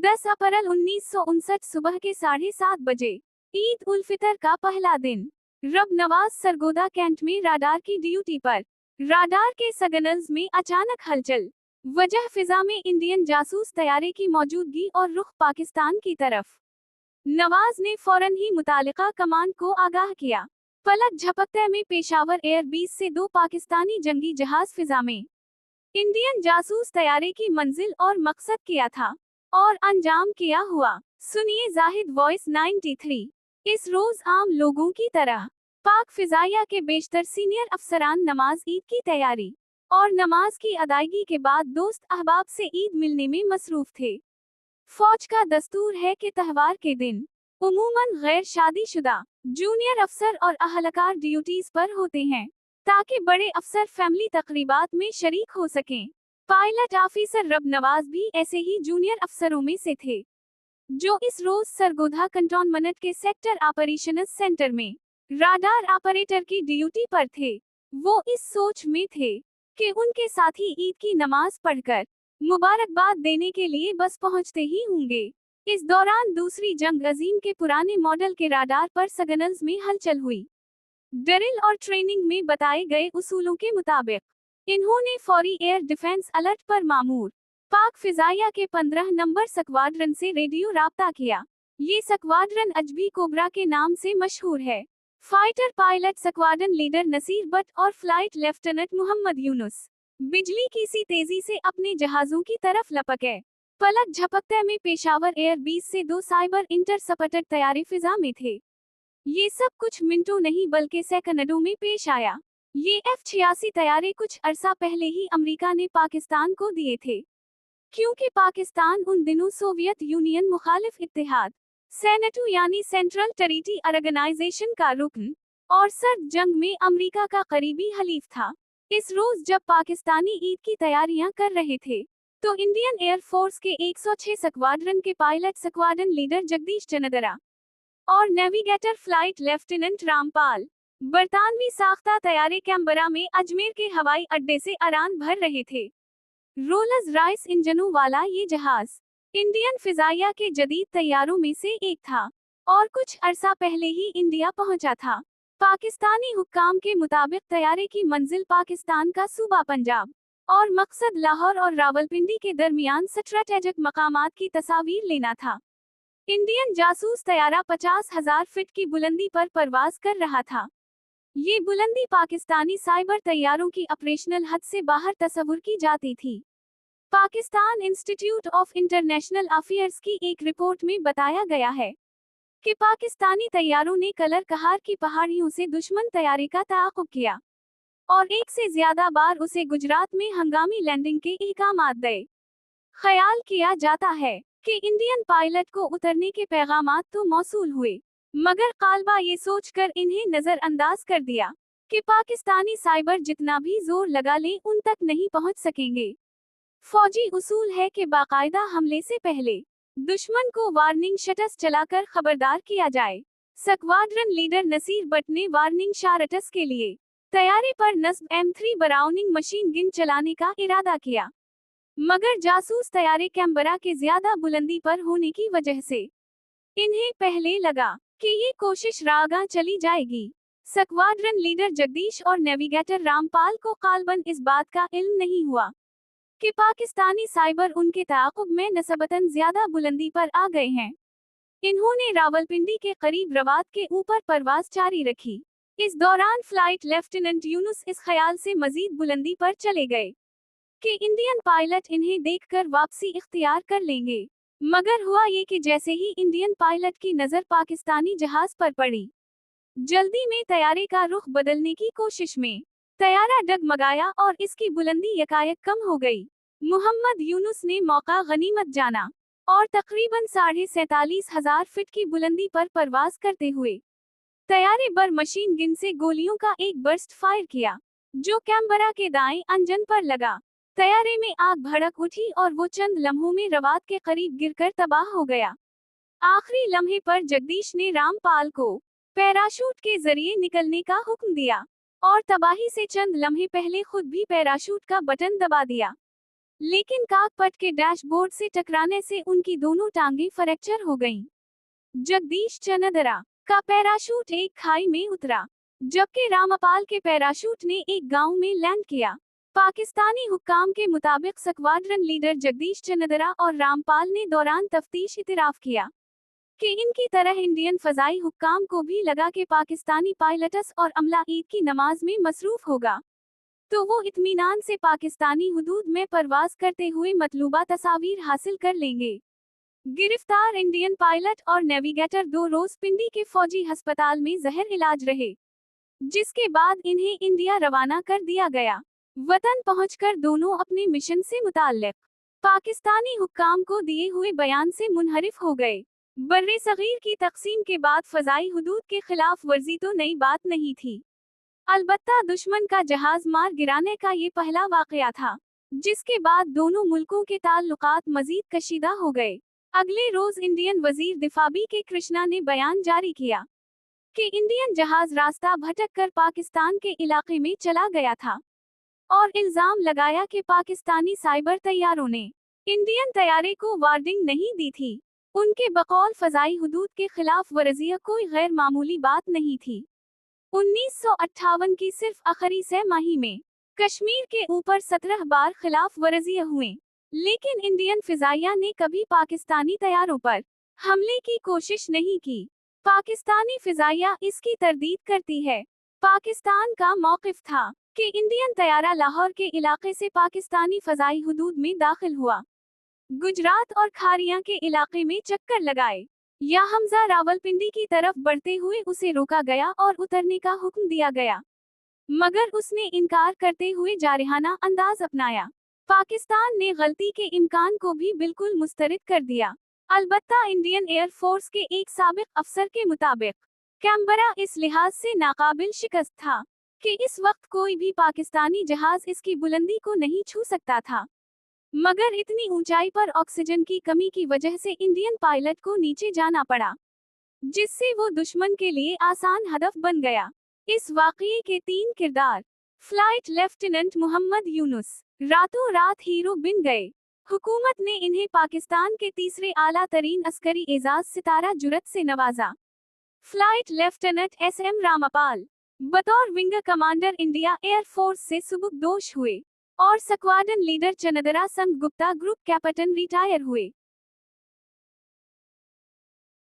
10 अप्रैल 1959 सुबह के 7:30 बजे, ईद उल फितर का पहला दिन। रब नवाज सरगोदा कैंट में राडार की ड्यूटी पर। राडार के सिग्नल्स में अचानक हलचल। वजह फिजा में इंडियन जासूस तैयारे की मौजूदगी और रुख पाकिस्तान की तरफ। नवाज ने फौरन ही मुतालिका कमान को आगाह किया। पलक झपकते में पेशावर एयरबेस से 2 पाकिस्तानी जंगी जहाज फिजा में इंडियन जासूस तैयारे की मंजिल और मकसद किया था और अंजाम किया हुआ। सुनिए जाहिद वॉइस 93। इस रोज आम लोगों की तरह पाक फिजाइया के बेशतर सीनियर अफसरान नमाज ईद की तैयारी और नमाज की अदायगी के बाद दोस्त अहबाब से ईद मिलने में मसरूफ थे। फौज का दस्तूर है कि त्योहार के दिन उमूमन गैर शादीशुदा जूनियर अफसर और अहलकार ड्यूटीज पर होते हैं ताकि बड़े अफसर फैमिली तकरीबात में शरीक हो सकें। पायलट ऑफिसर रब नवाज भी ऐसे ही जूनियर अफसरों में से थे, जो इस रोज सरगोधा कंटोनमेंट के सेक्टर ऑपरेशंस सेंटर में राडार ऑपरेटर की ड्यूटी पर थे। वो इस सोच में थे कि उनके साथी ईद की नमाज पढ़कर मुबारकबाद देने के लिए बस पहुंचते ही होंगे। इस दौरान दूसरी जंग अजीम के पुराने मॉडल के राडार पर सिग्नल्स में हलचल हुई। ड्रिल और ट्रेनिंग में बताए गए उसूलों के मुताबिक इन्होंने फौरी एयर डिफेंस अलर्ट पर मामूर पाक फिजाइया के 15 नंबर स्क्वाड्रन से रेडियो राब्ता किया। ये स्क्वाड्रन अजबी कोबरा के नाम से मशहूर है। Fighter pilot squadron leader Nasir Butt और फ्लाइट लेफ्टिनेंट मोहम्मद यूनुस बिजली की सी तेजी से अपने जहाजों की तरफ लपके। पलक झपकते में पेशावर एयरबेस से 2 साइबर इंटरसेप्टर तैयारी फिजा में थे। ये सब कुछ मिनटों नहीं बल्कि सेकंडों में पेश आया। ये F-86 तैयारे कुछ अरसा पहले ही अमेरिका ने पाकिस्तान को दिए थे, क्योंकि पाकिस्तान उन दिनों सोवियत यूनियन मुखालिफ इत्तेहाद सेनेटो यानी सेंट्रल टेरिटरी ऑर्गेनाइजेशन का रुकन और सर्द जंग में अमेरिका का करीबी हलीफ था। इस रोज जब पाकिस्तानी ईद की तैयारियां कर रहे थे, तो इंडियन एयरफोर्स के 106 स्क्वाड्रन के pilot squadron leader Jagdish Chandra और नेविगेटर फ्लाइट लेफ्टिनेंट रामपाल बरतानवी साख्ता तैयारे कैम्बरा में अजमेर के हवाई अड्डे से उड़ान भर रहे थे। रोल्स रॉयस इंजनों वाला ये जहाज इंडियन फिजाइया के जदीद तैयारों में से एक था और कुछ अरसा पहले ही इंडिया पहुंचा था। पाकिस्तानी हुक्काम के मुताबिक तैयारे की मंजिल पाकिस्तान का सूबा पंजाब और मकसद लाहौर और रावलपिंडी के दरमियान स्ट्रेटेजिक मकामात की तस्वीर लेना था। इंडियन जासूस तैयारा 50,000 फीट की बुलंदी पर परवाज कर रहा था। ये बुलंदी पाकिस्तानी साइबर तैयारों की ऑपरेशनल हद से बाहर तस्वुर की जाती थी। Pakistan institute of international affairs की एक रिपोर्ट में बताया गया है कि पाकिस्तानी तैयारों ने कलर कहार की पहाड़ियों से दुश्मन तैयारे का ताक़ुब किया और एक से ज्यादा बार उसे गुजरात में हंगामी लैंडिंग के इहकामात दिए। ख्याल किया जाता है कि इंडियन पायलट को उतरने के पैगामात तो मौसूल हुए, मगर कालबा ये सोचकर इन्हें नजरअंदाज कर दिया कि पाकिस्तानी साइबर जितना भी जोर लगा ले उन तक नहीं पहुंच सकेंगे। फौजी उसूल है कि बाकायदा हमले से पहले दुश्मन को वार्निंग शटस चलाकर खबरदार किया जाए। स्क्वाड्रन लीडर नसीर बट ने वार्निंग शारटस के लिए तैयारे पर नस्ब M3 ब्राउनिंग मशीन गन चलाने का इरादा किया, मगर जासूस तैयारे कैम्बरा के ज्यादा बुलंदी पर होने की वजह से इन्हें पहले लगा कि ये कोशिश रागा चली जाएगी। स्क्वाड्रन लीडर जगदीश और नेविगेटर रामपाल को कालबन इस बात का इल्म नहीं हुआ कि पाकिस्तानी साइबर उनके ताक़ुब में नस्बतन ज्यादा बुलंदी पर आ गए हैं। इन्होंने रावलपिंडी के करीब रवात के ऊपर परवाज जारी रखी। इस दौरान फ्लाइट लेफ्टिनेंट यूनुस इस ख्याल से मजीद बुलंदी पर चले गए कि इंडियन पायलट इन्हें देखकर वापसी इख्तियार कर लेंगे, मगर हुआ ये कि जैसे ही इंडियन पायलट की नजर पाकिस्तानी जहाज पर पड़ी, जल्दी में तैयारे का रुख बदलने की कोशिश में तैयारा डगमगाया और इसकी बुलंदी यकायक कम हो गई। मोहम्मद यूनुस ने मौका गनीमत जाना और तकरीबन 47,500 फीट की बुलंदी पर परवाज करते हुए तैयारे पर मशीन गन से गोलियों का एक बर्स्ट फायर किया, जो कैम्बरा के दाएं अंजन पर लगा। तैयारे में आग भड़क उठी और वो चंद लम्हों में रवात के करीब गिरकर तबाह हो गया। आखिरी लम्हे पर जगदीश ने रामपाल को पैराशूट के जरिए निकलने का हुक्म दिया और तबाही से चंद लम्हे पहले खुद भी पैराशूट का बटन दबा दिया, लेकिन काकपट के डैशबोर्ड से टकराने से उनकी दोनों टांगें फ्रैक्चर हो गईं। जगदीश चंद्रा का पैराशूट एक खाई में उतरा, जबकि रामपाल के पैराशूट ने एक गांव में लैंड किया। पाकिस्तानी हुक्काम के मुताबिक स्क्वाड्रन लीडर जगदीश चंद्रा और रामपाल ने दौरान तफ्तीश इतराफ किया कि इनकी तरह इंडियन फजाई हुक्काम को भी लगा कि पाकिस्तानी पायलट्स और अमला ईद की नमाज में मसरूफ होगा, तो वो इत्मीनान से पाकिस्तानी हुदूद में परवाज करते हुए मतलूबा तस्वीर हासिल कर लेंगे। गिरफ्तार इंडियन पायलट और नेविगेटर 2 रोज पिंडी के फौजी अस्पताल में जहर इलाज रहे, जिसके बाद इन्हें इंडिया रवाना कर दिया गया। वतन पहुंचकर दोनों अपने मिशन से मुताल्लिक पाकिस्तानी हुक्काम को दिए हुए बयान से मुनहरिफ हो गए। बर्रे सगीर की तकसीम के बाद फजाई हुदूद के खिलाफ वर्जी तो नई बात नहीं थी, अलबत्ता दुश्मन का जहाज मार गिराने का ये पहला वाकया था, जिसके बाद दोनों मुल्कों के ताल्लुकात मजीद कशीदा हो गए। अगले रोज इंडियन वजीर दिफा बी के कृष्णा ने बयान जारी किया कि इंडियन जहाज रास्ता भटक कर पाकिस्तान के इलाके में चला गया था और इल्जाम लगाया कि पाकिस्तानी साइबर तैयारों ने इंडियन तैयारे को वार्निंग नहीं दी थी। उनके बकौल फजाई हुदूद के खिलाफ वर्जिया कोई गैर मामूली बात नहीं थी। 1958 की सिर्फ आखिरी 6 माही में कश्मीर के ऊपर 17 बार खिलाफ वर्जिया हुए, लेकिन इंडियन फिजाइया ने कभी पाकिस्तानी तैयारों पर हमले की कोशिश नहीं की। पाकिस्तानी फिजाइया इसकी तरदीद करती है। पाकिस्तान का मौक़िफ़ था कि इंडियन तैयारा लाहौर के इलाके से पाकिस्तानी फजाई हुदूद में दाखिल हुआ, गुजरात और खारिया के इलाके में चक्कर लगाए या हमजा रावलपिंडी की तरफ बढ़ते हुए उसे रोका गया और उतरने का हुक्म दिया गया, मगर उसने इनकार करते हुए जारहाना अंदाज अपनाया। पाकिस्तान ने गलती के इम्कान को भी बिल्कुल मुस्तरद कर दिया। अलबत्ता इंडियन एयर फोर्स के एक साबिक अफसर के मुताबिक कैम्बरा इस लिहाज से नाकाबिल शिकस्त था कि इस वक्त कोई भी पाकिस्तानी जहाज इसकी बुलंदी को नहीं छू सकता था, मगर इतनी ऊंचाई पर ऑक्सीजन की कमी की वजह से इंडियन पायलट को नीचे जाना पड़ा, जिससे वो दुश्मन के लिए आसान हदफ बन गया। इस वाकये के 3 किरदार फ्लाइट लेफ्टिनेंट मोहम्मद यूनुस रातों रात हीरो बन गए। हुकूमत ने इन्हें पाकिस्तान के तीसरे आला तरीन अस्करी एजाज सितारा जुरत से नवाजा। फ्लाइट लेफ्टिनेंट SM रामपाल बतौर wing commander India air force से सुबुकदोश हुए और स्क्वाड्रन लीडर चंद्रा संग गुप्ता ग्रुप कैप्टन रिटायर हुए।